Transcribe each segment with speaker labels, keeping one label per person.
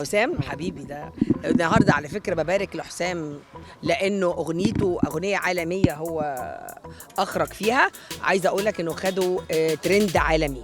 Speaker 1: حسام حبيبي ده النهارده على فكره ببارك لحسام لانه اغنيته اغنيه عالميه هو اخرج فيها. عايزه اقول لك انه خدوا ترند عالمي.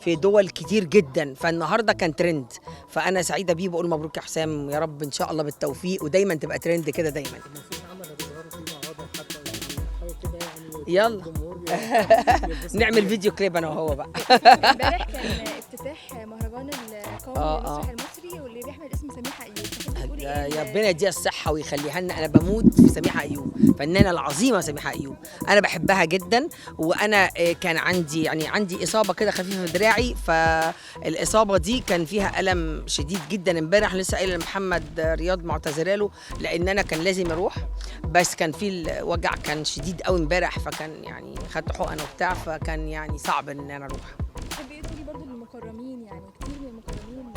Speaker 1: في دول كتير جدا، فالنهارده كان ترند، فانا سعيده بيه. بقول مبروك يا حسام، يا رب ان شاء الله بالتوفيق ودايما تبقى ترند كده دايما.
Speaker 2: مفيش عمل هتظهروا فيه مع بعض حتى حاجه كده
Speaker 1: يلا
Speaker 2: الجمهور
Speaker 1: نعمل فيديو كليب انا وهو بقى.
Speaker 3: امبارح كان افتتاح مهرجان القومي للمسرح المصري واللي بيحمل اسم سميحه ايوب.
Speaker 1: يا ربنا يديها الصحة ويخليها لنا. أنا بموت في سميحة أيوب، فنانة العظيمة سميحة أيوب، أنا بحبها جدا. وأنا كان عندي إصابة كده خفيفة في دراعي، فالإصابة دي كان فيها ألم شديد جدا. امبارح لسه قايلة لمحمد رياض معتذرة له لأن أنا كان لازم أروح، بس كان في الوجع كان شديد قوي امبارح، فكان يعني خدت حقن وبتاع، فكان يعني صعب إن أنا أروح.
Speaker 3: تحبي تقولي برضه للمكرمين، يعني كتير من المكرمين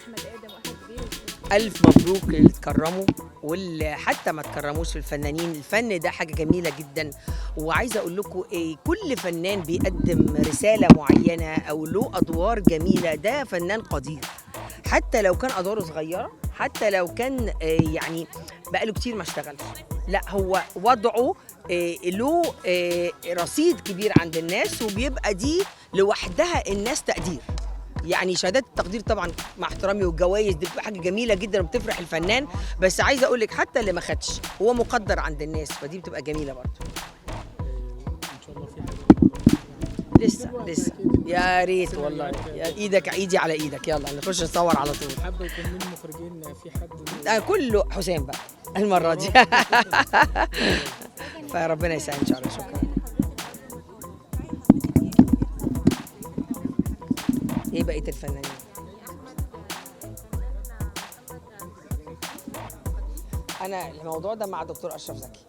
Speaker 3: احمد ادم واحمد زبير
Speaker 1: ألف مبروك اللي اتكرموا واللي حتى ما اتكرموش في الفنانين. الفن ده حاجة جميلة جدا، وعايزة أقول لكم كل فنان بيقدم رسالة معينة أو له أدوار جميلة ده فنان قدير، حتى لو كان أدواره صغيرة، حتى لو كان يعني بقاله كتير ما اشتغلش، لا هو وضعه له رصيد كبير عند الناس، وبيبقى دي لوحدها الناس تقدير. يعني شهادات التقدير طبعا مع احترامي والجوائز دي بتبقى حاجه جميله جدا وبتفرح الفنان، بس عايزه اقول لك حتى اللي ما خدش هو مقدر عند الناس، فدي بتبقى جميله برضه.
Speaker 2: ان شاء الله في حاجه
Speaker 1: لسه يا ريت والله، يا ايدك ايدي على ايدك، يلا نخش نصور على طول.
Speaker 2: حابه يكون من المخرجين في حد
Speaker 1: كله حسام بقى المره دي. فربنا يسهل ان شاء الله. شكرا. ايه بقيه الفنانين؟ انا الموضوع ده مع دكتور اشرف زكي.